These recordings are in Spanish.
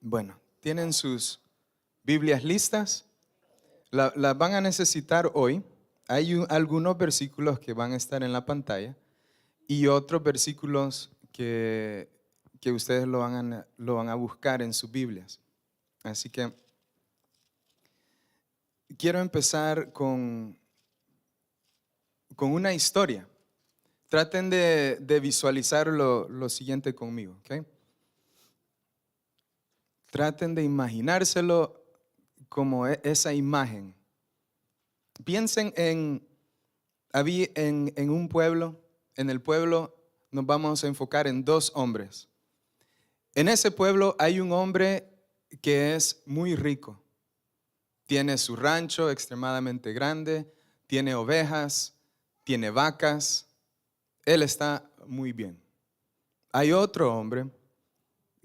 Bueno, ¿tienen sus Biblias listas? Las van a necesitar hoy. Hay algunos versículos que van a estar en la pantalla y otros versículos que ustedes lo van a buscar en sus Biblias. Así que quiero empezar con una historia. Traten de visualizar lo siguiente conmigo, ¿ok? Traten de imaginárselo como esa imagen. Piensen en un pueblo. En el pueblo nos vamos a enfocar en dos hombres. En ese pueblo hay un hombre que es muy rico. Tiene su rancho extremadamente grande, tiene ovejas, tiene vacas. Él está muy bien. Hay otro hombre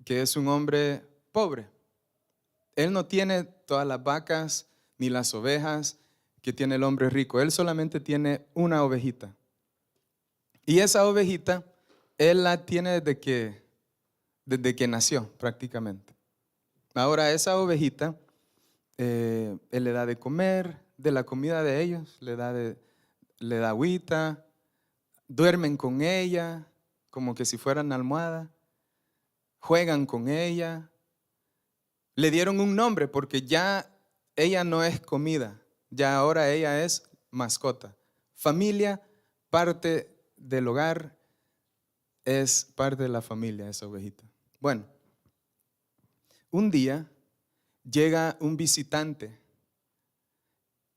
que es un hombre pobre. Él no tiene todas las vacas ni las ovejas que tiene el hombre rico. Él solamente tiene una ovejita. Y esa ovejita, él la tiene desde que nació prácticamente. Ahora esa ovejita, él le da de comer, de la comida de ellos, le da agüita, duermen con ella como que si fueran almohada, juegan con ella. Le dieron un nombre porque ya ella no es comida, ya ahora ella es mascota. Familia, parte del hogar, es parte de la familia esa ovejita. Bueno, un día llega un visitante,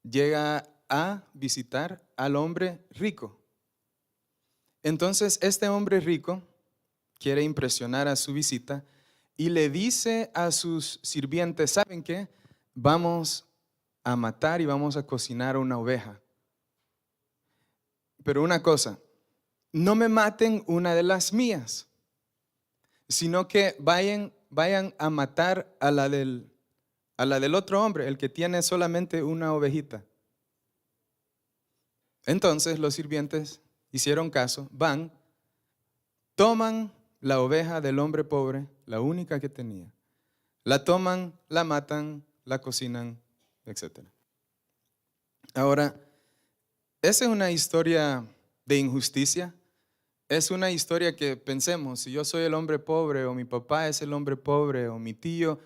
llega a visitar al hombre rico. Entonces este hombre rico quiere impresionar a su visita y le dice a sus sirvientes, ¿saben qué? Vamos a matar y vamos a cocinar una oveja. Pero una cosa, no me maten una de las mías, sino que vayan a matar a la del otro hombre, el que tiene solamente una ovejita. Entonces los sirvientes hicieron caso, van, toman la oveja del hombre pobre, la única que tenía, la toman, la matan, la cocinan, etc. Ahora, esa es una historia de injusticia. Es una historia que pensemos, si yo soy el hombre pobre o mi papá es el hombre pobre o mi tío,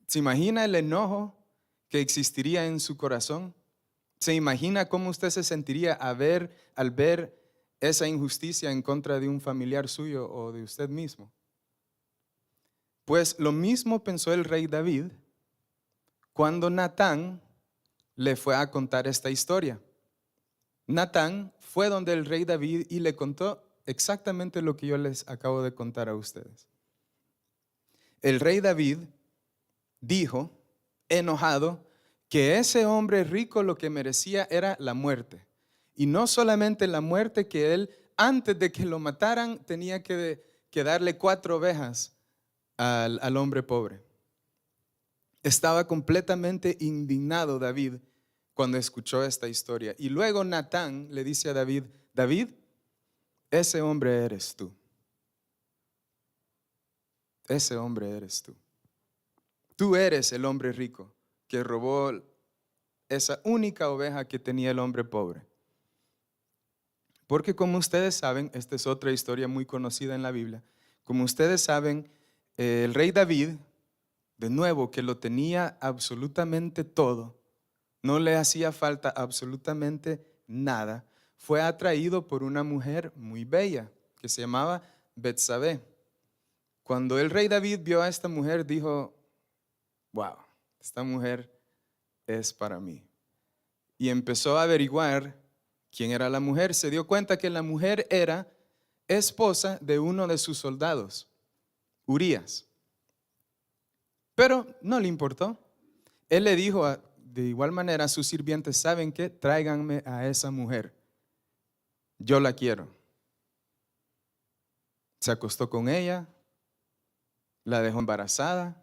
¿se imagina el enojo que existiría en su corazón? ¿Se imagina cómo usted se sentiría al ver esa injusticia en contra de un familiar suyo o de usted mismo? Pues lo mismo pensó el rey David cuando Natán le fue a contar esta historia. Natán fue donde el rey David y le contó exactamente lo que yo les acabo de contar a ustedes. El rey David dijo, enojado, que ese hombre rico lo que merecía era la muerte. Y no solamente la muerte, que él, antes de que lo mataran, tenía que darle 4 ovejas al hombre pobre. Estaba completamente indignado David cuando escuchó esta historia. Y luego Natán le dice a David, David, ese hombre eres tú. Ese hombre eres tú. Tú eres el hombre rico que robó esa única oveja que tenía el hombre pobre. Porque como ustedes saben, esta es otra historia muy conocida en la Biblia, como ustedes saben, el rey David, de nuevo, que lo tenía absolutamente todo, no le hacía falta absolutamente nada, fue atraído por una mujer muy bella que se llamaba Betsabé. Cuando el rey David vio a esta mujer, dijo, wow, esta mujer es para mí. Y empezó a averiguar quién era la mujer. Se dio cuenta que la mujer era esposa de uno de sus soldados, Urías. Pero no le importó. Él le dijo de igual manera a sus sirvientes, ¿saben qué? Tráiganme a esa mujer. Yo la quiero. Se acostó con ella, la dejó embarazada.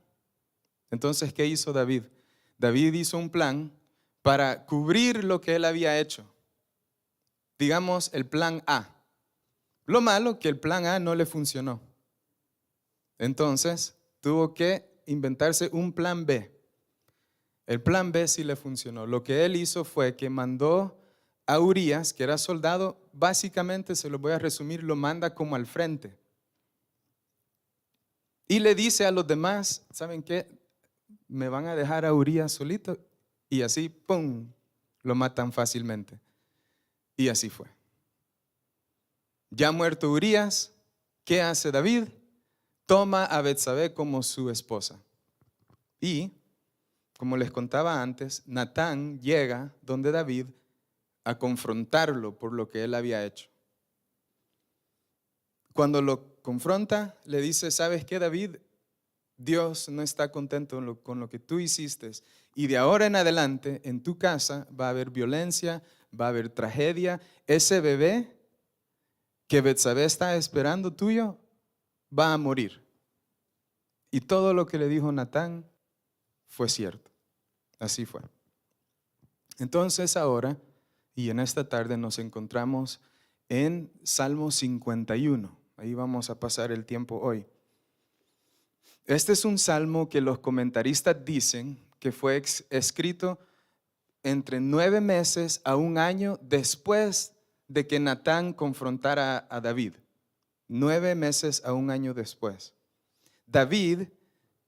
Entonces, ¿qué hizo David? David hizo un plan para cubrir lo que él había hecho. Digamos, el plan A. Lo malo que el plan A no le funcionó. Entonces, tuvo que inventarse un plan B. El plan B sí le funcionó. Lo que él hizo fue que mandó a Urías, que era soldado, básicamente, se lo voy a resumir, lo manda como al frente. Y le dice a los demás, ¿saben qué? Me van a dejar a Urías solito. Y así, ¡pum!, lo matan fácilmente. Y así fue. Ya muerto Urías, ¿qué hace David? Toma a Betsabé como su esposa. Y, como les contaba antes, Natán llega donde David a confrontarlo por lo que él había hecho. Cuando lo confronta, le dice, ¿sabes qué, David? Dios no está contento con lo que tú hiciste, y de ahora en adelante en tu casa va a haber violencia, va a haber tragedia. Ese bebé que Betsabé está esperando tuyo va a morir. Y todo lo que le dijo Natán fue cierto. Así fue. Entonces ahora y en esta tarde nos encontramos en Salmo 51. Ahí vamos a pasar el tiempo hoy. Este es un salmo que los comentaristas dicen que fue escrito entre 9 meses a 1 año después de que Natán confrontara a David. 9 meses a 1 año después. David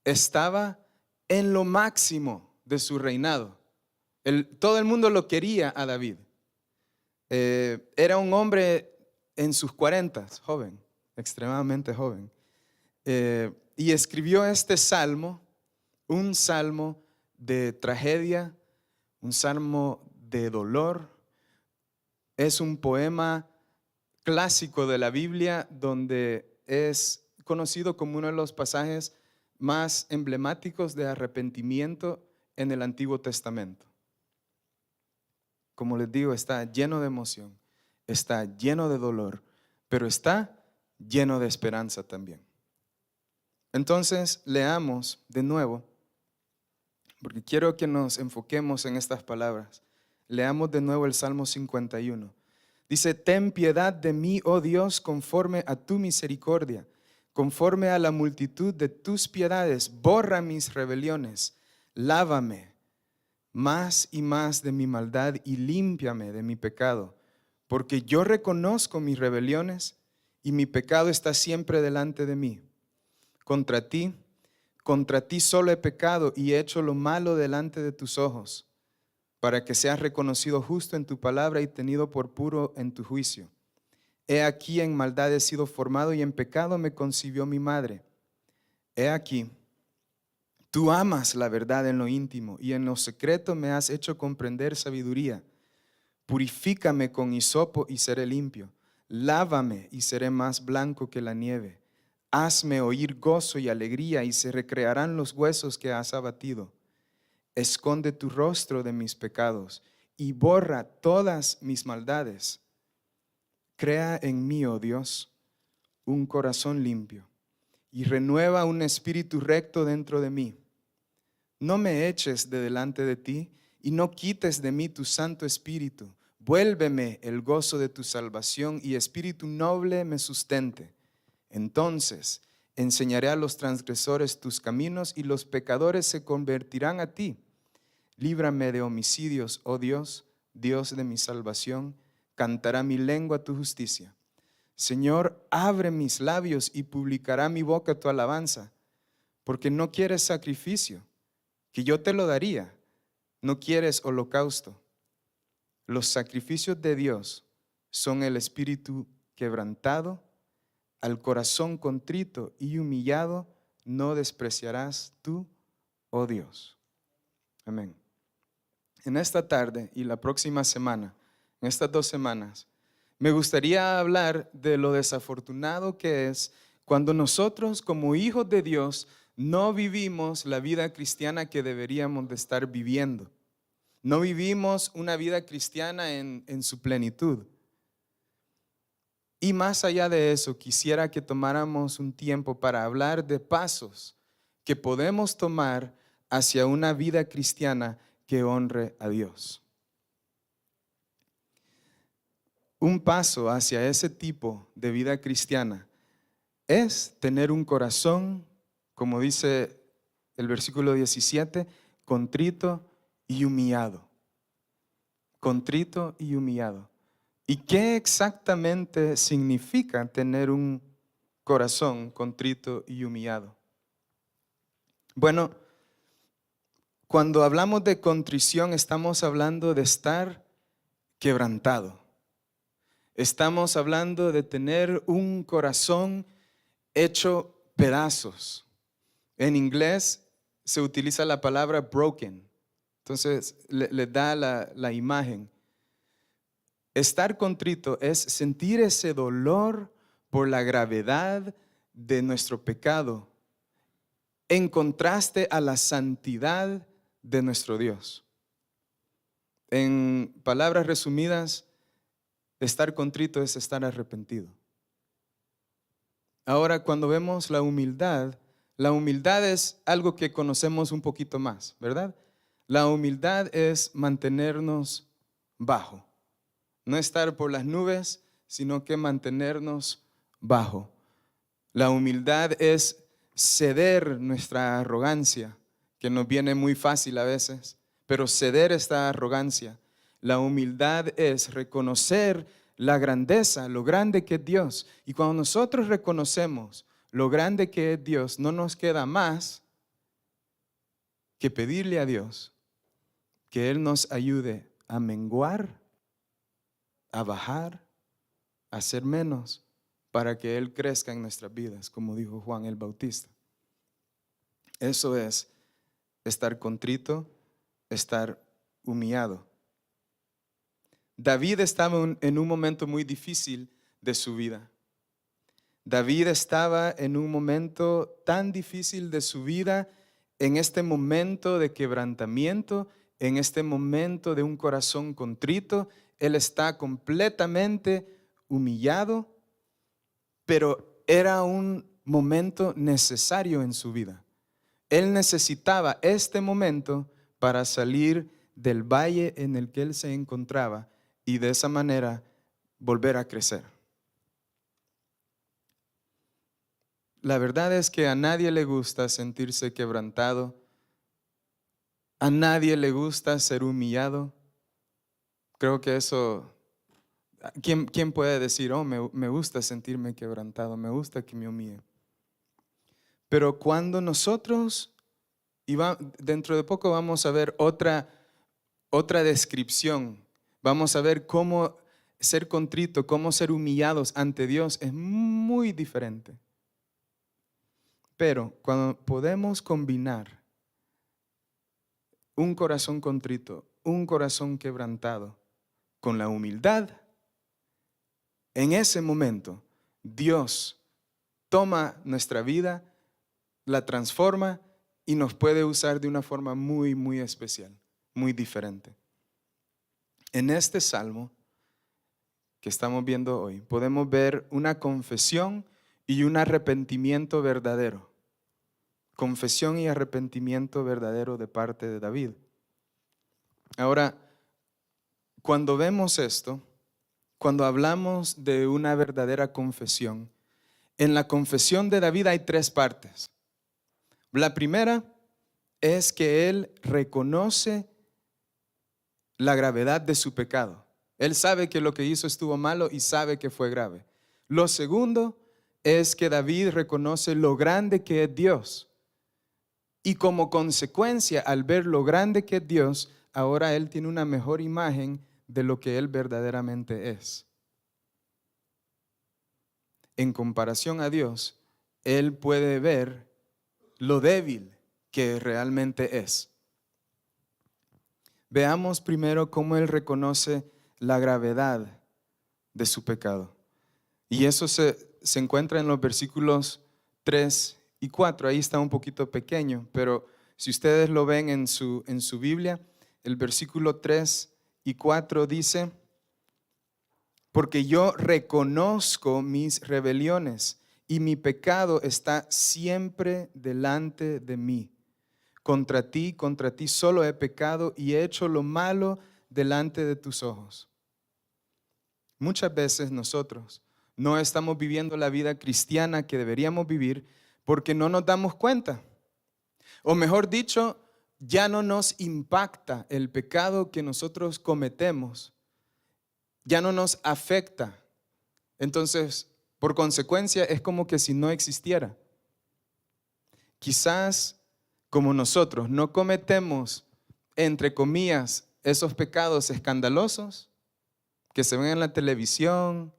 estaba en lo máximo de su reinado. Todo el mundo lo quería a David. Era un hombre en sus 40, joven, extremadamente joven. Y escribió este salmo, un salmo de tragedia, un salmo de dolor. Es un poema clásico de la Biblia donde es conocido como uno de los pasajes más emblemáticos de arrepentimiento en el Antiguo Testamento. Como les digo, está lleno de emoción, está lleno de dolor, pero está lleno de esperanza también. Entonces, leamos de nuevo, porque quiero que nos enfoquemos en estas palabras. Leamos de nuevo el Salmo 51. Dice, ten piedad de mí, oh Dios, conforme a tu misericordia, conforme a la multitud de tus piedades, borra mis rebeliones, lávame más y más de mi maldad y límpiame de mi pecado, porque yo reconozco mis rebeliones y mi pecado está siempre delante de mí. Contra ti solo he pecado y he hecho lo malo delante de tus ojos, para que seas reconocido justo en tu palabra y tenido por puro en tu juicio. He aquí en maldad he sido formado y en pecado me concibió mi madre. He aquí, tú amas la verdad en lo íntimo y en lo secreto me has hecho comprender sabiduría. Purifícame con hisopo y seré limpio. Lávame y seré más blanco que la nieve. Hazme oír gozo y alegría y se recrearán los huesos que has abatido. Esconde tu rostro de mis pecados y borra todas mis maldades. Crea en mí, oh Dios, un corazón limpio y renueva un espíritu recto dentro de mí. No me eches de delante de ti y no quites de mí tu Santo Espíritu. Vuélveme el gozo de tu salvación y espíritu noble me sustente. Entonces enseñaré a los transgresores tus caminos y los pecadores se convertirán a ti. Líbrame de homicidios, oh Dios, Dios de mi salvación. Cantará mi lengua tu justicia. Señor, abre mis labios y publicará mi boca tu alabanza, porque no quieres sacrificio, que yo te lo daría. No quieres holocausto. Los sacrificios de Dios son el espíritu quebrantado, al corazón contrito y humillado no despreciarás tú, oh Dios. Amén. En esta tarde y la próxima semana, en estas 2 semanas, me gustaría hablar de lo desafortunado que es cuando nosotros como hijos de Dios no vivimos la vida cristiana que deberíamos de estar viviendo. No vivimos una vida cristiana en su plenitud. Y más allá de eso, quisiera que tomáramos un tiempo para hablar de pasos que podemos tomar hacia una vida cristiana que honre a Dios. Un paso hacia ese tipo de vida cristiana es tener un corazón, como dice el versículo 17, contrito y humillado. Contrito y humillado. ¿Y qué exactamente significa tener un corazón contrito y humillado? Bueno, cuando hablamos de contrición estamos hablando de estar quebrantado. Estamos hablando de tener un corazón hecho pedazos. En inglés se utiliza la palabra broken. Entonces le da la imagen. Estar contrito es sentir ese dolor por la gravedad de nuestro pecado, en contraste a la santidad de nuestro Dios. En palabras resumidas, estar contrito es estar arrepentido. Ahora, cuando vemos la humildad es algo que conocemos un poquito más, ¿verdad? La humildad es mantenernos bajo. No estar por las nubes, sino que mantenernos bajo. La humildad es ceder nuestra arrogancia, que nos viene muy fácil a veces, pero ceder esta arrogancia. La humildad es reconocer la grandeza, lo grande que es Dios. Y cuando nosotros reconocemos lo grande que es Dios, no nos queda más que pedirle a Dios que Él nos ayude a menguar, a bajar, a ser menos, para que Él crezca en nuestras vidas, como dijo Juan el Bautista. Eso es estar contrito, estar humillado. David estaba en un momento muy difícil de su vida. David estaba en un momento tan difícil de su vida, en este momento de quebrantamiento, en este momento de un corazón contrito. Él está completamente humillado, pero era un momento necesario en su vida. Él necesitaba este momento para salir del valle en el que él se encontraba y de esa manera volver a crecer. La verdad es que a nadie le gusta sentirse quebrantado, a nadie le gusta ser humillado. Creo que eso, ¿quién puede decir, oh, me gusta sentirme quebrantado, me gusta que me humille? Pero cuando nosotros, dentro de poco vamos a ver otra descripción, vamos a ver cómo ser contrito, cómo ser humillados ante Dios es muy diferente. Pero cuando podemos combinar un corazón contrito, un corazón quebrantado con la humildad, en ese momento Dios toma nuestra vida, la transforma y nos puede usar de una forma muy, muy especial, muy diferente. En este salmo que estamos viendo hoy, podemos ver una confesión y un arrepentimiento verdadero. Confesión y arrepentimiento verdadero de parte de David. Ahora, cuando vemos esto, cuando hablamos de una verdadera confesión, en la confesión de David hay 3 partes. La primera es que él reconoce la gravedad de su pecado. Él sabe que lo que hizo estuvo malo y sabe que fue grave. Lo segundo es que David reconoce lo grande que es Dios. Y como consecuencia, al ver lo grande que es Dios, ahora él tiene una mejor imagen de lo que él verdaderamente es. En comparación a Dios, él puede ver lo débil que realmente es. Veamos primero cómo él reconoce la gravedad de su pecado. Y eso se encuentra en los versículos 3 y 4. Ahí está un poquito pequeño, pero si ustedes lo ven en su Biblia, el versículo 3 y 4 dice: porque yo reconozco mis rebeliones y mi pecado está siempre delante de mí. Contra ti solo he pecado y he hecho lo malo delante de tus ojos. Muchas veces nosotros no estamos viviendo la vida cristiana que deberíamos vivir porque no nos damos cuenta. O mejor dicho, ya no nos impacta el pecado que nosotros cometemos, ya no nos afecta. Entonces, por consecuencia, es como que si no existiera. Quizás como nosotros no cometemos, entre comillas, esos pecados escandalosos que se ven en la televisión,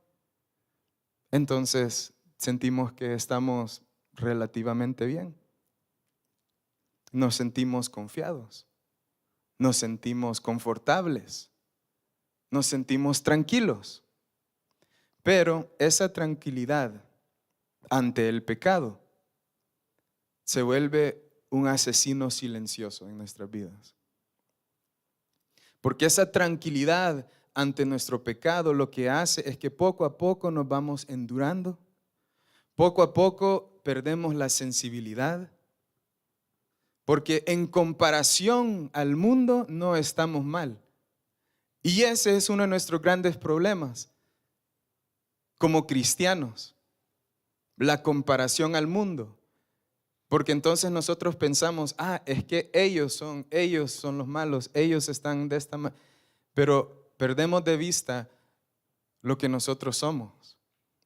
entonces sentimos que estamos relativamente bien. Nos sentimos confiados, nos sentimos confortables, nos sentimos tranquilos. Pero esa tranquilidad ante el pecado se vuelve un asesino silencioso en nuestras vidas. Porque esa tranquilidad ante nuestro pecado lo que hace es que poco a poco nos vamos endurando, poco a poco perdemos la sensibilidad, porque en comparación al mundo no estamos mal. Y ese es uno de nuestros grandes problemas como cristianos, la comparación al mundo. Porque entonces nosotros pensamos, es que ellos son los malos, ellos están de esta manera. Pero perdemos de vista lo que nosotros somos,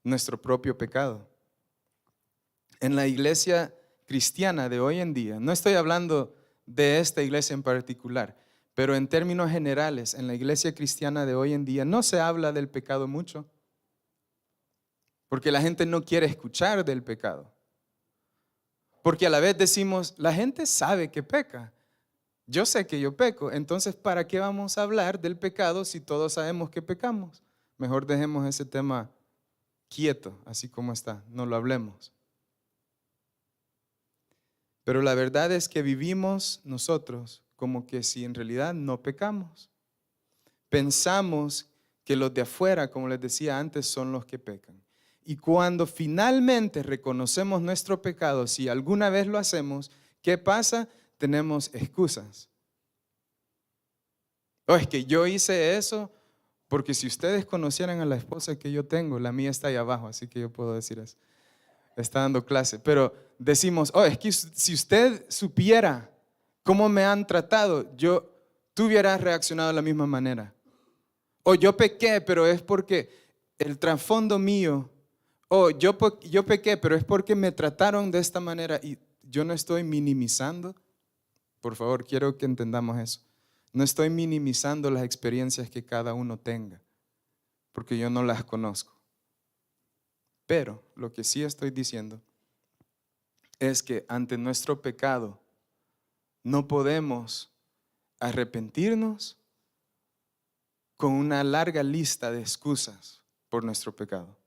nuestro propio pecado. En la iglesia cristiana de hoy en día, no estoy hablando de esta iglesia en particular, pero en términos generales, en la iglesia cristiana de hoy en día no se habla del pecado mucho, porque la gente no quiere escuchar del pecado. Porque a la vez decimos, la gente sabe que peca. Yo sé que yo peco, entonces ¿para qué vamos a hablar del pecado si todos sabemos que pecamos? Mejor dejemos ese tema quieto, así como está, no lo hablemos. Pero la verdad es que vivimos nosotros como que si en realidad no pecamos. Pensamos que los de afuera, como les decía antes, son los que pecan. Y cuando finalmente reconocemos nuestro pecado, si alguna vez lo hacemos, ¿qué pasa? Tenemos excusas. Es que yo hice eso porque si ustedes conocieran a la esposa que yo tengo, la mía está ahí abajo, así que yo puedo decir eso. Está dando clase, pero decimos, es que si usted supiera cómo me han tratado, tú hubieras reaccionado de la misma manera. O yo pequé, pero es porque el trasfondo mío. Yo pequé, pero es porque me trataron de esta manera y yo no estoy minimizando. Por favor, quiero que entendamos eso. No estoy minimizando las experiencias que cada uno tenga, porque yo no las conozco. Pero lo que sí estoy diciendo es que ante nuestro pecado no podemos arrepentirnos con una larga lista de excusas por nuestro pecado.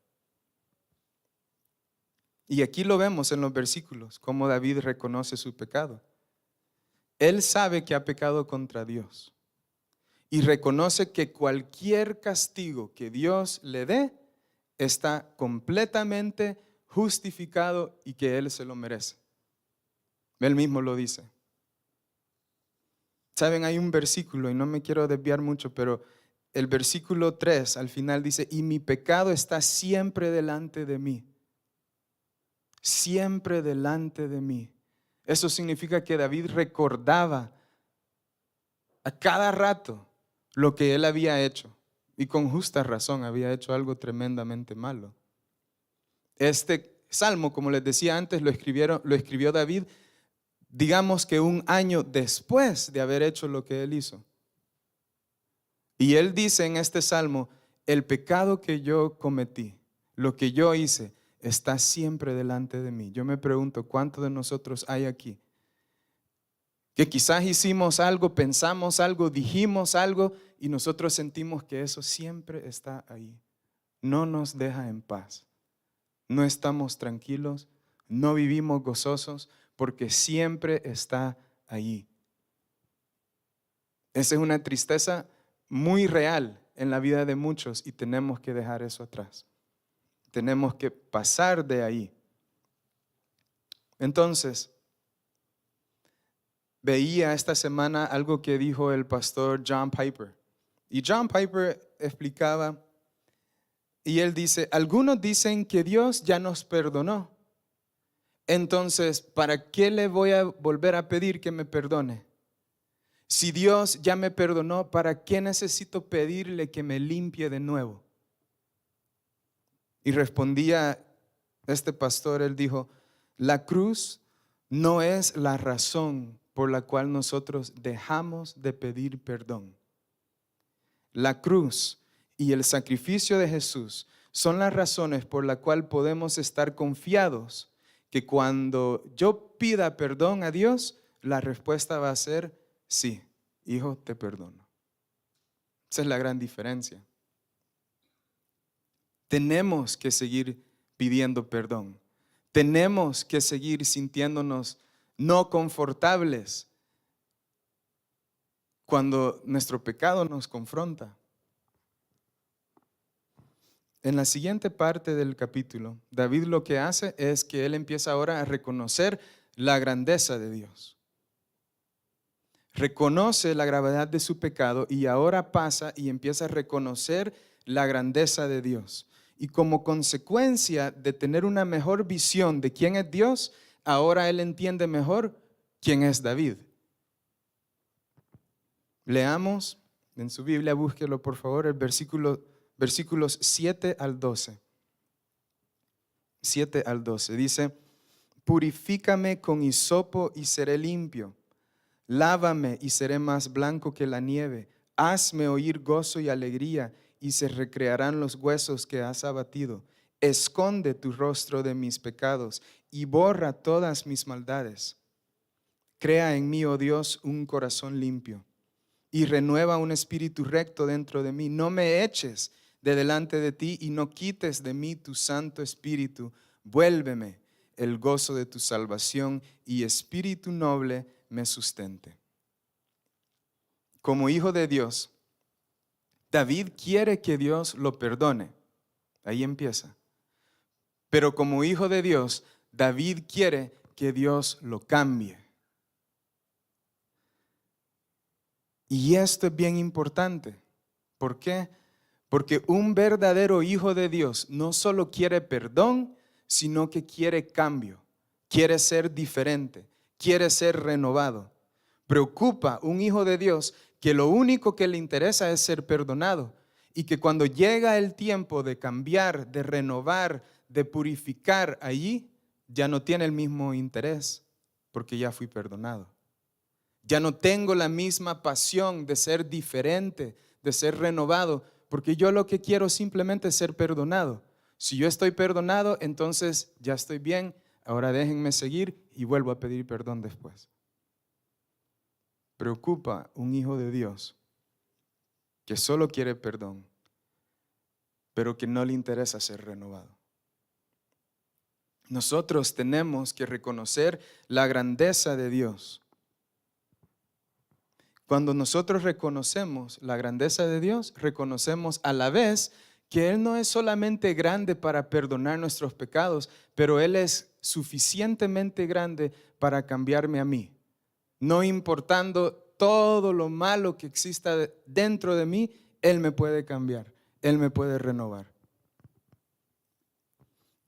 Y aquí lo vemos en los versículos, cómo David reconoce su pecado. Él sabe que ha pecado contra Dios y reconoce que cualquier castigo que Dios le dé está completamente justificado y que Él se lo merece. Él mismo lo dice. Saben, hay un versículo, y no me quiero desviar mucho, pero el versículo 3 al final dice, y mi pecado está siempre delante de mí. Siempre delante de mí. Eso significa que David recordaba a cada rato lo que él había hecho. Y con justa razón había hecho algo tremendamente malo. Este salmo, como les decía antes, lo escribió David, digamos que un año después de haber hecho lo que él hizo. Y él dice en este salmo, el pecado que yo cometí, lo que yo hice, está siempre delante de mí. Yo me pregunto, ¿cuántos de nosotros hay aquí? Que quizás hicimos algo, pensamos algo, dijimos algo y nosotros sentimos que eso siempre está ahí. No nos deja en paz. No estamos tranquilos, no vivimos gozosos porque siempre está ahí. Esa es una tristeza muy real en la vida de muchos y tenemos que dejar eso atrás. Tenemos que pasar de ahí. Entonces, veía esta semana algo que dijo el pastor John Piper. Y John Piper explicaba, y él dice, algunos dicen que Dios ya nos perdonó. entonces, ¿para qué le voy a volver a pedir que me perdone? Si Dios ya me perdonó, ¿para qué necesito pedirle que me limpie de nuevo? Y respondía este pastor, él dijo, la cruz no es la razón por la cual nosotros dejamos de pedir perdón. La cruz y el sacrificio de Jesús son las razones por la cual podemos estar confiados que cuando yo pida perdón a Dios, la respuesta va a ser sí, hijo, te perdono. Esa es la gran diferencia. Tenemos que seguir pidiendo perdón. Tenemos que seguir sintiéndonos no confortables cuando nuestro pecado nos confronta. En la siguiente parte del capítulo, David lo que hace es que él empieza ahora a reconocer la grandeza de Dios. Reconoce la gravedad de su pecado y ahora pasa y empieza a reconocer la grandeza de Dios. Y como consecuencia de tener una mejor visión de quién es Dios, ahora él entiende mejor quién es David. Leamos en su Biblia, búsquelo por favor, el versículos 7 al 12. 7 al 12 dice, purifícame con hisopo y seré limpio. Lávame y seré más blanco que la nieve. Hazme oír gozo y alegría y se recrearán los huesos que has abatido. Esconde tu rostro de mis pecados y borra todas mis maldades. Crea en mí, oh Dios, un corazón limpio y renueva un espíritu recto dentro de mí. No me eches de delante de ti y no quites de mí tu Santo Espíritu. Vuélveme el gozo de tu salvación y espíritu noble me sustente. Como hijo de Dios, David quiere que Dios lo perdone. Ahí empieza. Pero como hijo de Dios, David quiere que Dios lo cambie. Y esto es bien importante. ¿Por qué? Porque un verdadero hijo de Dios no solo quiere perdón, sino que quiere cambio, quiere ser diferente, quiere ser renovado. Preocupa un hijo de Dios que lo único que le interesa es ser perdonado y que cuando llega el tiempo de cambiar, de renovar, de purificar allí, ya no tiene el mismo interés porque ya fui perdonado. Ya no tengo la misma pasión de ser diferente, de ser renovado, porque yo lo que quiero simplemente es ser perdonado. Si yo estoy perdonado, entonces ya estoy bien, ahora déjenme seguir y vuelvo a pedir perdón después. Preocupa un hijo de Dios que solo quiere perdón, pero que no le interesa ser renovado. Nosotros tenemos que reconocer la grandeza de Dios. Cuando nosotros reconocemos la grandeza de Dios, reconocemos a la vez que Él no es solamente grande para perdonar nuestros pecados, pero Él es suficientemente grande para cambiarme a mí. No importando todo lo malo que exista dentro de mí, Él me puede cambiar, Él me puede renovar.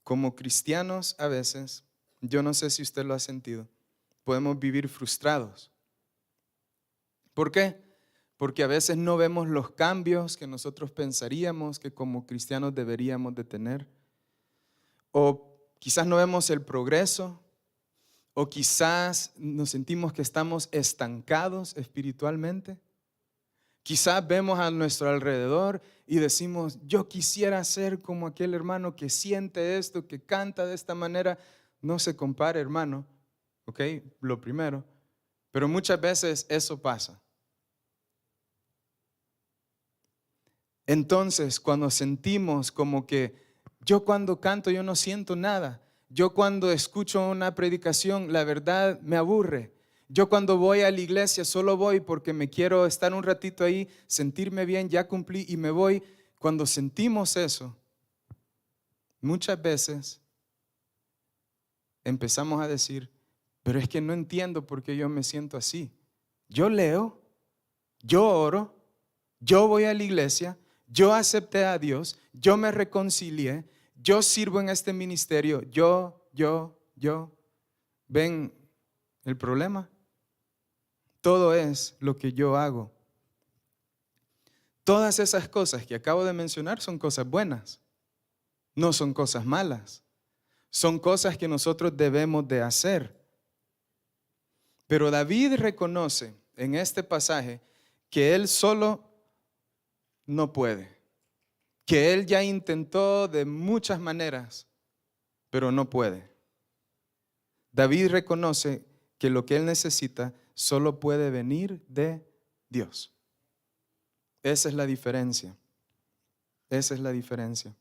Como cristianos a veces, yo no sé si usted lo ha sentido, podemos vivir frustrados. ¿Por qué? Porque a veces no vemos los cambios que nosotros pensaríamos que como cristianos deberíamos de tener. O quizás no vemos el progreso, o quizás nos sentimos que estamos estancados espiritualmente. Quizás vemos a nuestro alrededor y decimos, yo quisiera ser como aquel hermano que siente esto, que canta de esta manera. No se compare, hermano, ¿ok? Lo primero. Pero muchas veces eso pasa. Entonces, cuando sentimos como que yo cuando canto yo no siento nada, yo cuando escucho una predicación la verdad me aburre, yo cuando voy a la iglesia solo voy porque me quiero estar un ratito ahí, sentirme bien, ya cumplí y me voy. Cuando sentimos eso, muchas veces empezamos a decir, pero es que no entiendo por qué yo me siento así. Yo leo, yo oro, yo voy a la iglesia, yo acepté a Dios, yo me reconcilié, yo sirvo en este ministerio, yo. ¿Ven el problema? Todo es lo que yo hago. Todas esas cosas que acabo de mencionar son cosas buenas, no son cosas malas. Son cosas que nosotros debemos de hacer. Pero David reconoce en este pasaje que él solo no puede, que él ya intentó de muchas maneras, pero no puede. David reconoce que lo que él necesita solo puede venir de Dios. Esa es la diferencia. Esa es la diferencia.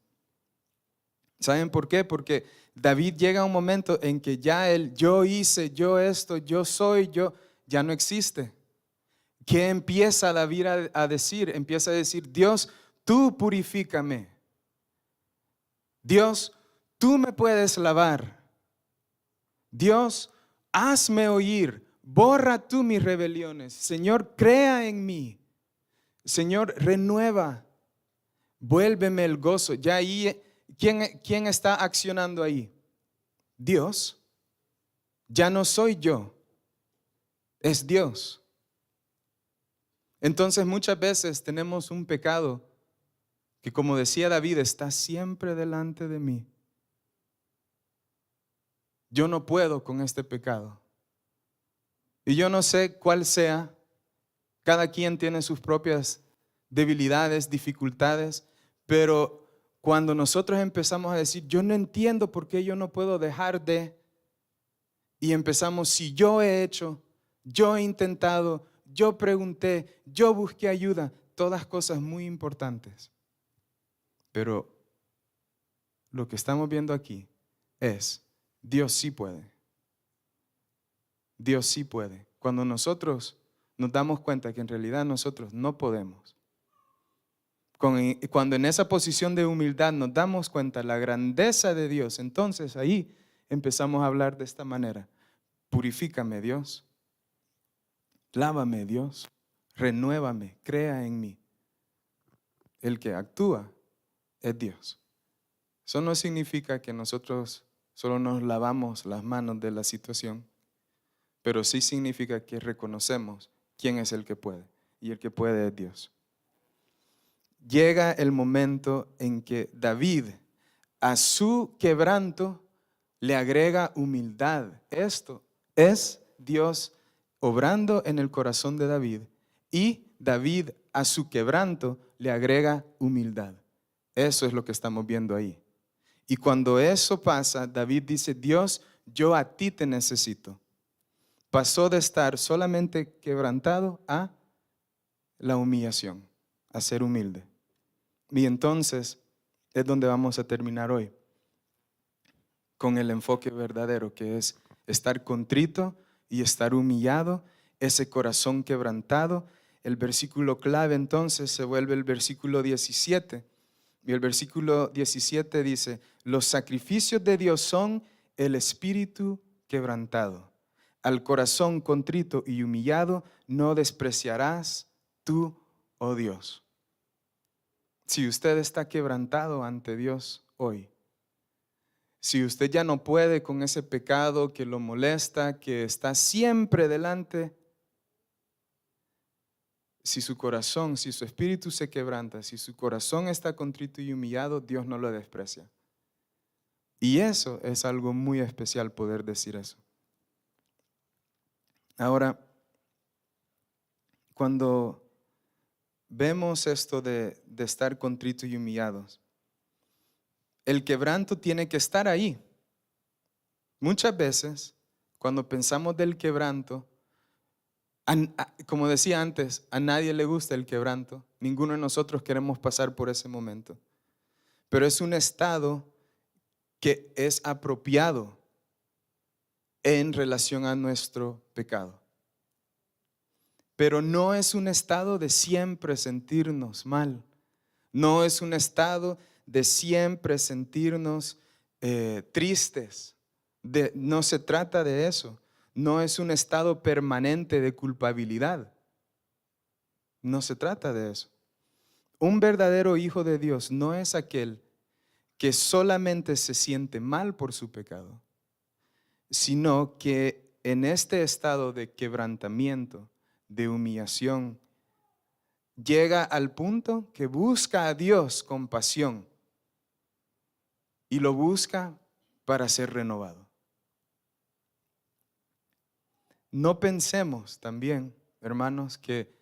¿Saben por qué? Porque David llega a un momento en que ya el yo hice, yo esto, yo soy, yo, ya no existe. ¿Qué empieza David a decir? Empieza a decir, Dios, tú purifícame. Dios, tú me puedes lavar. Dios, hazme oír. Borra tú mis rebeliones. Señor, crea en mí. Señor, renueva. Vuélveme el gozo. Ya ahí, ¿quién está accionando ahí? Dios. Ya no soy yo, es Dios. Entonces muchas veces tenemos un pecado que, como decía David, está siempre delante de mí. Yo no puedo con este pecado. Y yo no sé cuál sea. Cada quien tiene sus propias debilidades, dificultades, pero cuando nosotros empezamos a decir, yo no entiendo por qué yo no puedo dejar de, y empezamos, si yo he hecho, yo he intentado, yo pregunté, yo busqué ayuda, todas cosas muy importantes. Pero lo que estamos viendo aquí es, Dios sí puede. Dios sí puede. Cuando nosotros nos damos cuenta que en realidad nosotros no podemos, cuando en esa posición de humildad nos damos cuenta de la grandeza de Dios, entonces ahí empezamos a hablar de esta manera. Purifícame, Dios. Lávame, Dios. Renuévame, crea en mí. El que actúa es Dios. Eso no significa que nosotros solo nos lavamos las manos de la situación, pero sí significa que reconocemos quién es el que puede, y el que puede es Dios. Llega el momento en que David a su quebranto le agrega humildad. Esto es Dios obrando en el corazón de David, y David a su quebranto le agrega humildad. Eso es lo que estamos viendo ahí. Y cuando eso pasa, David dice, Dios, yo a ti te necesito. Pasó de estar solamente quebrantado a la humillación, a ser humilde. Y entonces es donde vamos a terminar hoy, con el enfoque verdadero, que es estar contrito y estar humillado, ese corazón quebrantado. El versículo clave entonces se vuelve el versículo 17. Y el versículo 17 dice, los sacrificios de Dios son el espíritu quebrantado. Al corazón contrito y humillado no despreciarás tú, oh Dios. Si usted está quebrantado ante Dios hoy, si usted ya no puede con ese pecado que lo molesta, que está siempre delante, si su corazón, si su espíritu se quebranta, si su corazón está contrito y humillado, Dios no lo desprecia. Y eso es algo muy especial, poder decir eso. Ahora, cuando vemos esto de estar contritos y humillados, el quebranto tiene que estar ahí. Muchas veces, cuando pensamos del quebranto, como decía antes, a nadie le gusta el quebranto. Ninguno de nosotros queremos pasar por ese momento. Pero es un estado que es apropiado en relación a nuestro pecado. Pero no es un estado de siempre sentirnos mal. No es un estado de siempre sentirnos tristes. No se trata de eso. No es un estado permanente de culpabilidad. No se trata de eso. Un verdadero hijo de Dios no es aquel que solamente se siente mal por su pecado, sino que en este estado de quebrantamiento, de humillación, llega al punto que busca a Dios con pasión y lo busca para ser renovado. No pensemos también, hermanos, que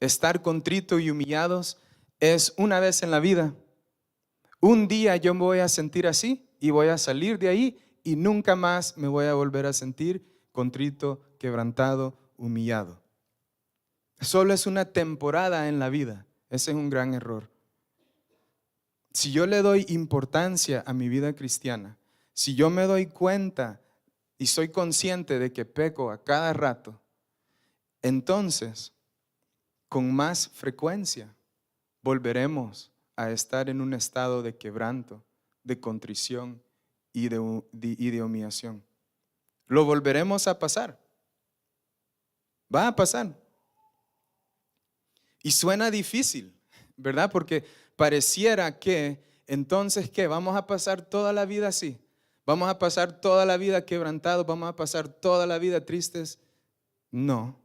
estar contrito y humillados es una vez en la vida. Un día yo me voy a sentir así y voy a salir de ahí y nunca más me voy a volver a sentir contrito, quebrantado, humillado. Solo es una temporada en la vida. Ese es un gran error. Si yo le doy importancia a mi vida cristiana, si yo me doy cuenta y soy consciente de que peco a cada rato, entonces con más frecuencia volveremos a estar en un estado de quebranto, de contrición y de humillación. Lo volveremos a pasar. Va a pasar. Y suena difícil, ¿verdad? Porque pareciera que entonces, ¿qué? Vamos a pasar toda la vida así. Vamos a pasar toda la vida quebrantados, vamos a pasar toda la vida tristes. No.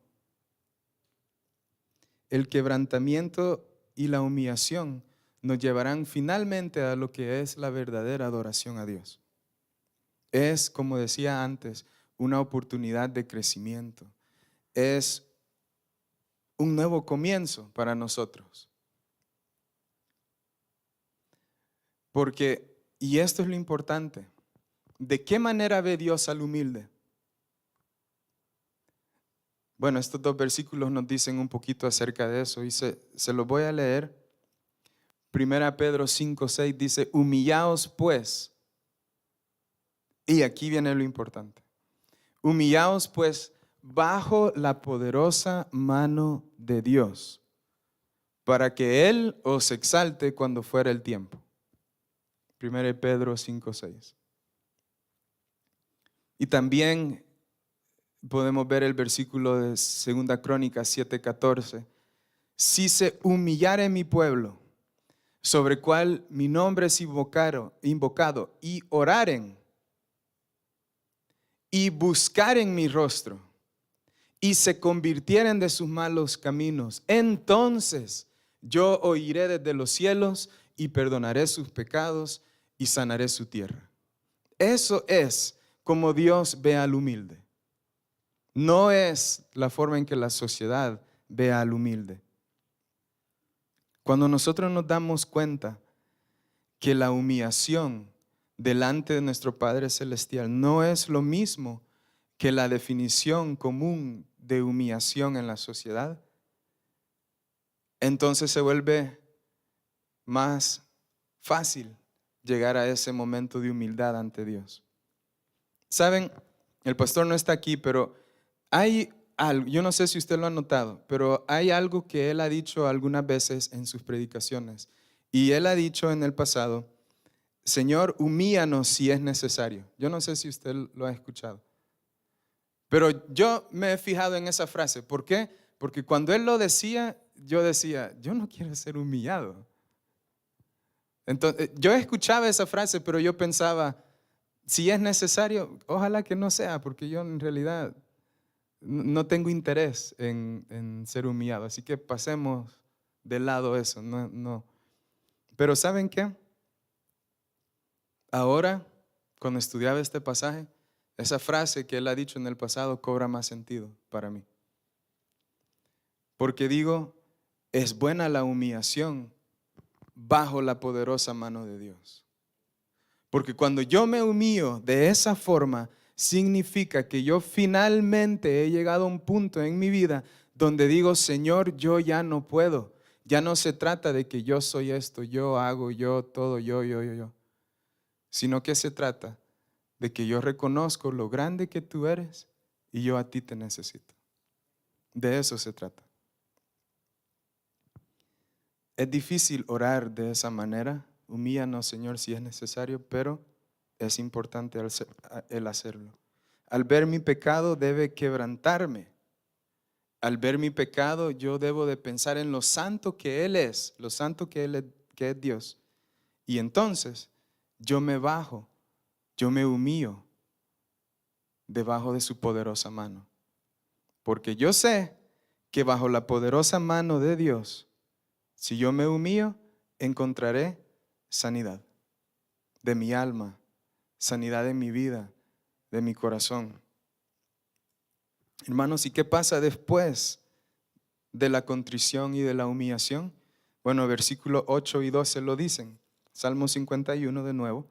El quebrantamiento y la humillación nos llevarán finalmente a lo que es la verdadera adoración a Dios. Es, como decía antes, una oportunidad de crecimiento. Es un nuevo comienzo para nosotros. Porque, y esto es lo importante, ¿de qué manera ve Dios al humilde? Bueno, estos dos versículos nos dicen un poquito acerca de eso y se los voy a leer. 1 Pedro 5:6 dice, humillaos pues, y aquí viene lo importante, humillaos pues bajo la poderosa mano de Dios, para que Él os exalte cuando fuera el tiempo. 1 Pedro 5:6. Y también podemos ver el versículo de 2 Crónicas 7:14. Si se humillare mi pueblo, sobre cual mi nombre es invocado, y oraren, y buscaren mi rostro, y se convirtieren de sus malos caminos, entonces yo oiré desde los cielos y perdonaré sus pecados y sanaré su tierra. Eso es como Dios ve al humilde. No es la forma en que la sociedad ve al humilde. Cuando nosotros nos damos cuenta que la humillación delante de nuestro Padre Celestial no es lo mismo que la definición común de humillación en la sociedad, entonces se vuelve más fácil llegar a ese momento de humildad ante Dios. Saben, el pastor no está aquí, pero hay algo, yo no sé si usted lo ha notado, pero hay algo que él ha dicho algunas veces en sus predicaciones. Y él ha dicho en el pasado, Señor, humíllanos si es necesario. Yo no sé si usted lo ha escuchado. Pero yo me he fijado en esa frase. ¿Por qué? Porque cuando él lo decía, yo decía, yo no quiero ser humillado. Entonces, yo escuchaba esa frase, pero yo pensaba, si es necesario, ojalá que no sea, porque yo en realidad no tengo interés en ser humillado. Así que pasemos de lado eso. No. Pero ¿saben qué? Ahora, cuando estudiaba este pasaje, esa frase que él ha dicho en el pasado cobra más sentido para mí. Porque digo, es buena la humillación bajo la poderosa mano de Dios. Porque cuando yo me humillo de esa forma, significa que yo finalmente he llegado a un punto en mi vida donde digo, Señor, yo ya no puedo. Ya no se trata de que yo soy esto, yo hago, yo, todo, yo. Sino que se trata de que yo reconozco lo grande que tú eres y yo a ti te necesito. De eso se trata. Es difícil orar de esa manera. Humíllanos, Señor, si es necesario, pero es importante el hacerlo. Al ver mi pecado debe quebrantarme. Al ver mi pecado yo debo de pensar en lo santo que Él es, lo santo que es Dios. Y entonces yo me bajo, yo me humillo debajo de su poderosa mano. Porque yo sé que bajo la poderosa mano de Dios, si yo me humillo, encontraré sanidad de mi alma, sanidad de mi vida, de mi corazón. Hermanos, ¿y qué pasa después de la contrición y de la humillación? Bueno, versículos 8 y 12 lo dicen. Salmo 51 de nuevo,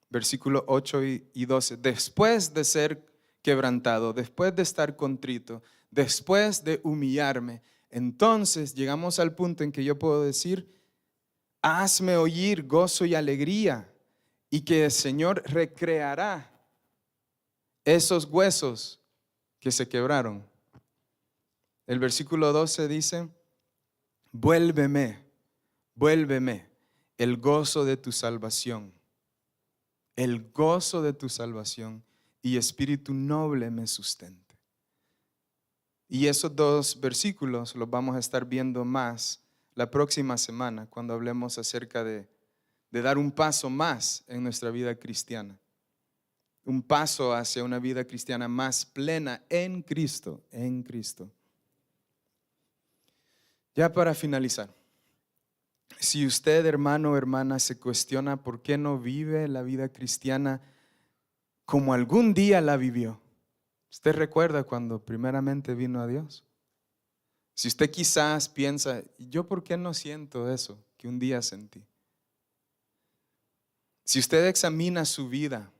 versículos 8 y 12. Después de ser quebrantado, después de estar contrito, después de humillarme, entonces llegamos al punto en que yo puedo decir, hazme oír gozo y alegría, y que el Señor recreará esos huesos que se quebraron. El versículo 12 dice, vuélveme el gozo de tu salvación, el gozo de tu salvación, y espíritu noble me sustente. Y esos dos versículos los vamos a estar viendo más la próxima semana, cuando hablemos acerca de dar un paso más en nuestra vida cristiana. Un paso hacia una vida cristiana más plena en Cristo, en Cristo. Ya para finalizar, si usted, hermano o hermana, se cuestiona por qué no vive la vida cristiana como algún día la vivió, ¿usted recuerda cuando primeramente vino a Dios? Si usted quizás piensa, ¿yo por qué no siento eso que un día sentí? Si usted examina su vida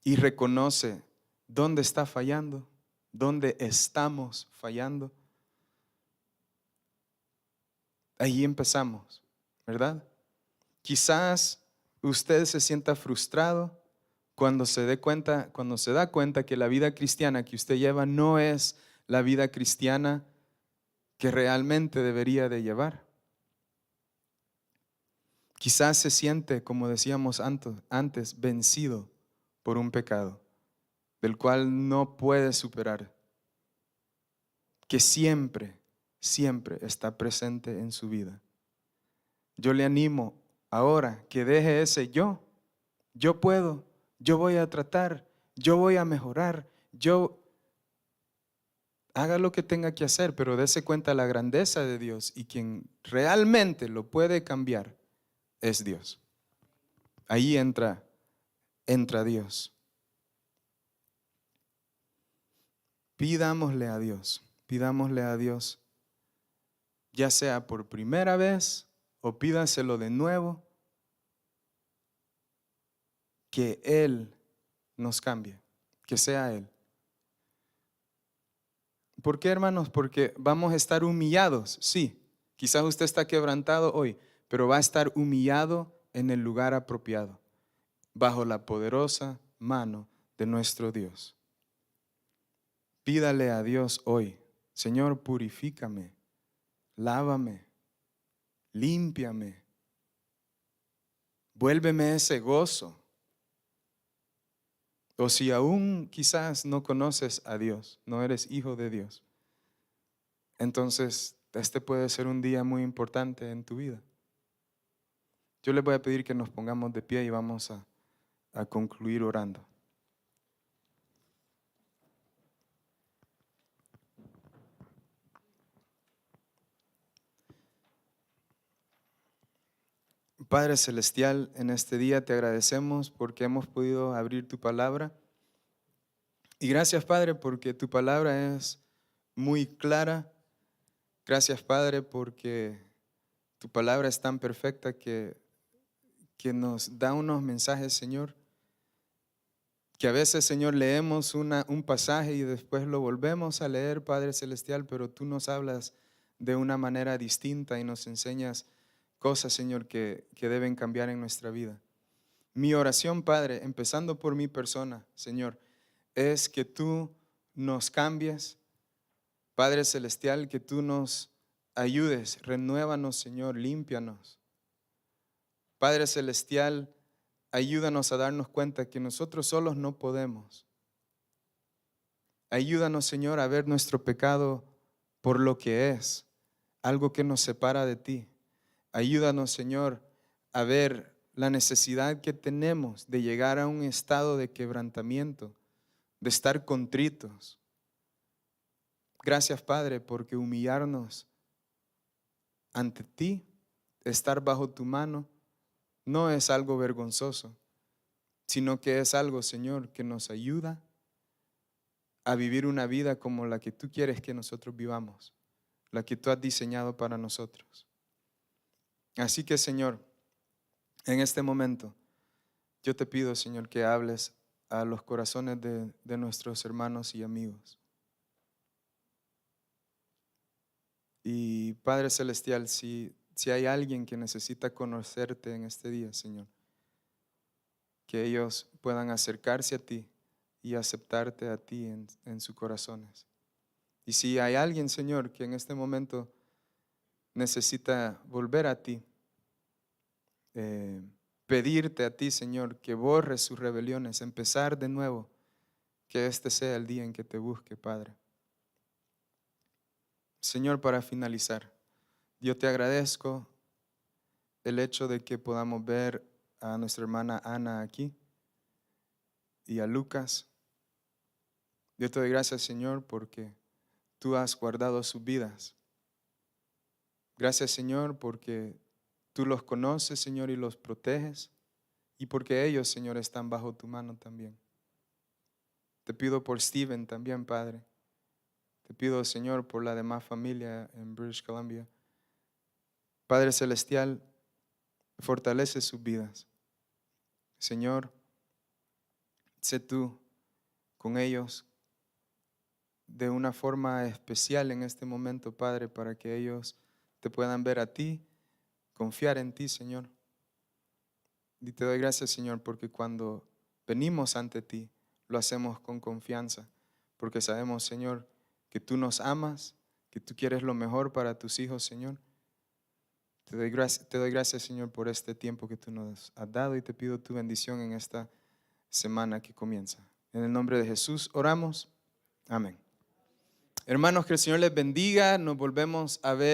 y reconoce dónde está fallando, dónde estamos fallando, ahí empezamos, ¿verdad? Quizás usted se sienta frustrado cuando se da cuenta que la vida cristiana que usted lleva no es la vida cristiana que realmente debería de llevar. Quizás se siente, como decíamos antes, vencido por un pecado del cual no puede superar, que siempre está presente en su vida. Yo le animo ahora que deje ese yo puedo, yo voy a tratar, yo voy a mejorar, yo haga lo que tenga que hacer, pero dése cuenta la grandeza de Dios, y quien realmente lo puede cambiar es Dios. Ahí entra Dios. Pidámosle a Dios, ya sea por primera vez o pídaselo de nuevo, que Él nos cambie, que sea Él. ¿Por qué, hermanos? Porque vamos a estar humillados, sí. Quizás usted está quebrantado hoy, pero va a estar humillado en el lugar apropiado, bajo la poderosa mano de nuestro Dios. Pídale a Dios hoy, Señor, purifícame, lávame, límpiame, vuélveme ese gozo. O si aún quizás no conoces a Dios, no eres hijo de Dios, entonces este puede ser un día muy importante en tu vida. Yo les voy a pedir que nos pongamos de pie y vamos a concluir orando. Padre Celestial, en este día te agradecemos porque hemos podido abrir tu palabra. Y gracias, Padre, porque tu palabra es muy clara. Gracias, Padre, porque tu palabra es tan perfecta que nos da unos mensajes, Señor, que a veces, Señor, leemos un pasaje y después lo volvemos a leer, Padre Celestial, pero tú nos hablas de una manera distinta y nos enseñas cosas, Señor, que deben cambiar en nuestra vida. Mi oración, Padre, empezando por mi persona, Señor, es que tú nos cambies, Padre Celestial, que tú nos ayudes, renuévanos, Señor, límpianos. Padre Celestial, ayúdanos a darnos cuenta que nosotros solos no podemos. Ayúdanos, Señor, a ver nuestro pecado por lo que es, algo que nos separa de ti. Ayúdanos, Señor, a ver la necesidad que tenemos de llegar a un estado de quebrantamiento, de estar contritos. Gracias, Padre, porque humillarnos ante ti, estar bajo tu mano, no es algo vergonzoso, sino que es algo, Señor, que nos ayuda a vivir una vida como la que tú quieres que nosotros vivamos, la que tú has diseñado para nosotros. Así que, Señor, en este momento, yo te pido, Señor, que hables a los corazones de nuestros hermanos y amigos. Y Padre Celestial, si hay alguien que necesita conocerte en este día, Señor, que ellos puedan acercarse a ti y aceptarte a ti en sus corazones. Y si hay alguien, Señor, que en este momento necesita volver a ti, pedirte a ti, Señor, que borres sus rebeliones, empezar de nuevo, que este sea el día en que te busque, Padre. Señor, para finalizar, yo te agradezco el hecho de que podamos ver a nuestra hermana Ana aquí y a Lucas. Yo te doy gracias, Señor, porque tú has guardado sus vidas. Gracias, Señor, porque tú los conoces, Señor, y los proteges, y porque ellos, Señor, están bajo tu mano también. Te pido por Steven también, Padre. Te pido, Señor, por la demás familia en British Columbia. Padre Celestial, fortalece sus vidas. Señor, sé tú con ellos de una forma especial en este momento, Padre, para que ellos te puedan ver a ti, confiar en ti, Señor. Y te doy gracias, Señor, porque cuando venimos ante ti, lo hacemos con confianza, porque sabemos, Señor, que tú nos amas, que tú quieres lo mejor para tus hijos, Señor. Te doy gracias, Señor, por este tiempo que tú nos has dado y te pido tu bendición en esta semana que comienza. En el nombre de Jesús oramos. Amén. Hermanos, que el Señor les bendiga. Nos volvemos a ver.